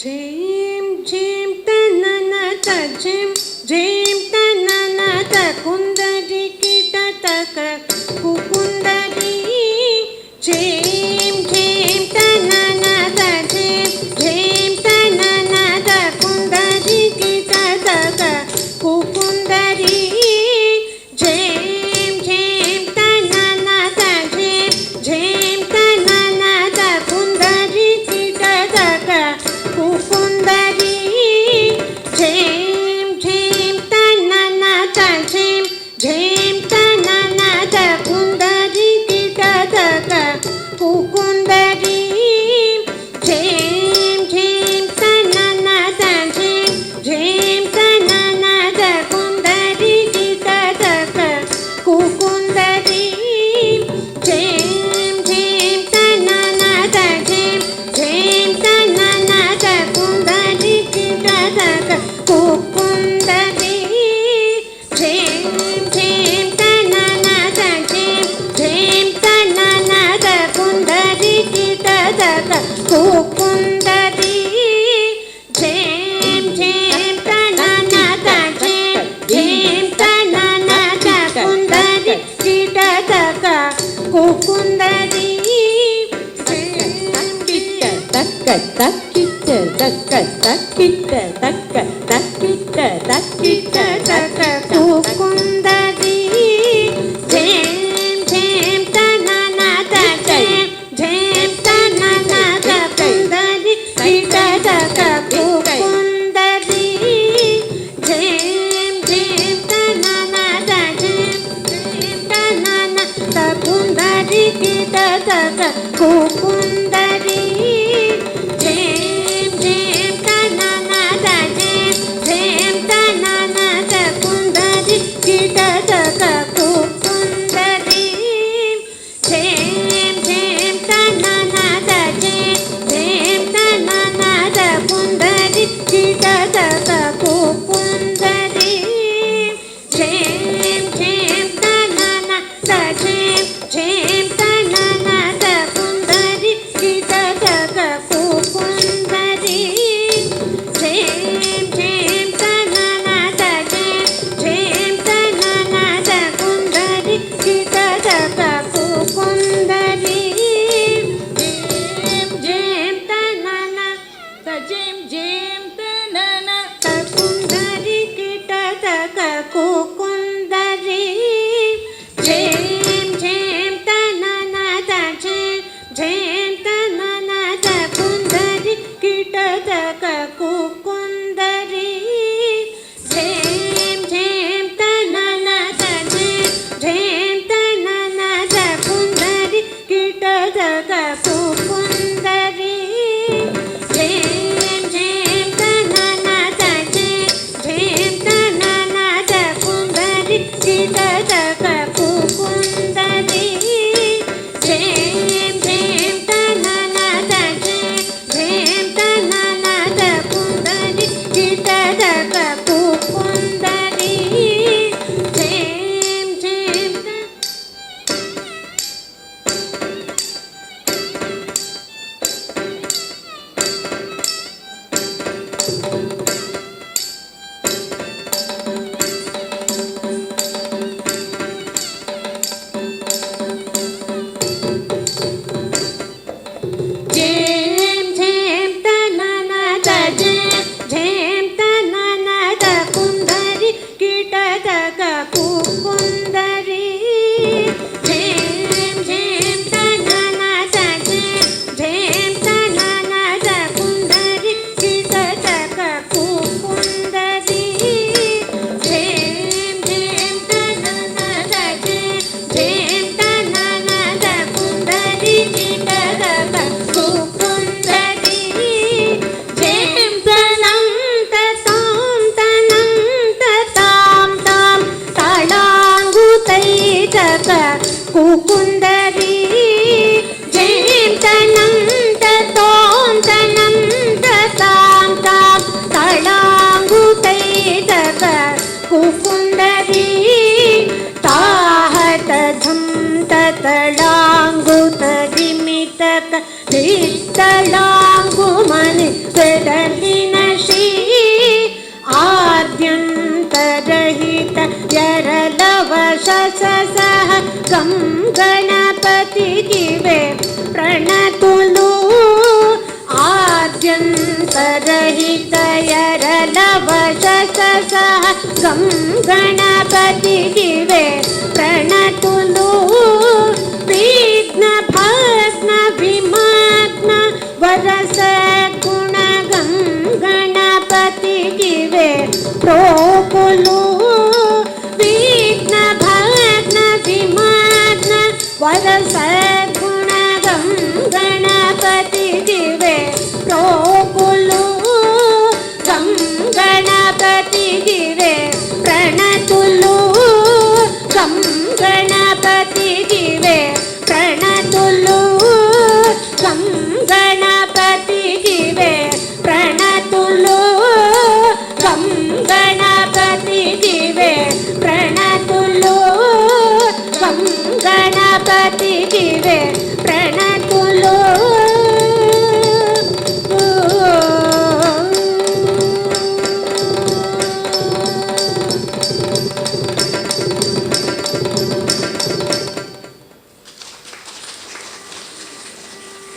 झीम झीम तनन झीम झीम तनन कुंदरी कीट तक कुकुंदरी झीम झीम तनन झीम झीम तनन कुंदरी कीट तक कुकुंदरी झीम झीम तनन झीम झीम तनन कुंदरी कीट तक कुकुंदरी झीम झीम तनन झीम झीम तनन कुंदरी कीट तक कुकुंदरी झीम झीम तनन झीम झीम तनन कुंदरी कीट तक कुकुंदरी झीम झीम तनन झीम झीम तनन कुंदरी कीट तक कुकुंदरी झीम झीम तनन झीम झीम तनन कुंदरी कीट तक कुकुंदरी झीम झीम तनन झीम झीम तनन कुंदरी कीट तक कुकुंदरी तक तकिट तक तकिट तक तकिट तकिट तक कुकुंदरी झीम झीम तनन झीम झीम तनन कुंदरी कीट तक कुकुंदरी झीम झीम तनन झीम झीम तनन कुंदरी कीट तक कुकुंदरी झीम झीम तनन झीम झीम तनन कुंदरी कीट तक कुकुंदरी झीम झीम तनन झीम झीम तनन कुंदरी कीट तक कुकुंदरी झीम झीम तनन झीम झीम तनन कुंदरी कीट तक कुकुंदरी झीम झीम तनन झीम झीम तनन कुंदरी कीट तक कुकुंदरी झीम झीम तनन झीम झीम तनन कुंदरी कीट तक कुकुंदरी झीम झीम तनन झीम झीम तनन कुंदरी कीट तक कुकुंदरी झीम झीम तनन झीम झीम तनन कुंदरी कीट तक कुकुंदरी झीम झीम तनन झीम झीम तनन कुंदरी कीट तक कुकुंदरी झीम झीम तनन झीम झीम तनन कुंदरी ಸೆಡಲಿನ ಶ್ರೀ ಆದ್ಯಂತರಹಿತ ಎರಲವಶ ಸಹ ಗಂ ಗಣಪತಿಗಿವೆ ಪ್ರಣತುಲು ಆದ್ಯಂತರಹಿತ ಎರಲವಶ ಸಹ ಗಂ ಗಣಪತಿಗಿವೆ ಪ್ರಣತುಲು ವಿಘ್ನ ಭಗ್ನ ವಿಮಗ್ನ ವರಸ ಗುಣ ಗಂ ಗಣಪತಿಗಿವೆ ಪ್ರೋಕುಲು ವಿಘ್ನ ಭಗ್ನ ವಿಮಗ್ನ ವರಸ ಗುಣ ಗಂ ಗಣಪತಿಗಿವೆ ಪ್ರೋಕುಲು ಗಂ ಗಣಪತಿಗಿವೆ ಪ್ರಣತುಲು ಗಂ ಗಣಪತಿಗಿವೆ ಪ್ರಣತುಲು ಗಂ ಗಣಪತಿಗಿವೆ ಪ್ರಣತುಲು ಗಂ ಗಣಪತಿಗಿವೆ ಪ್ರಣತುಲು ಗಂ ಗಣಪತಿಗಿವೆ ಪ್ರಣತುಲು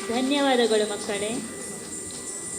ಧನ್ಯವಾದಗಳು ಮಕ್ಕಳೇ.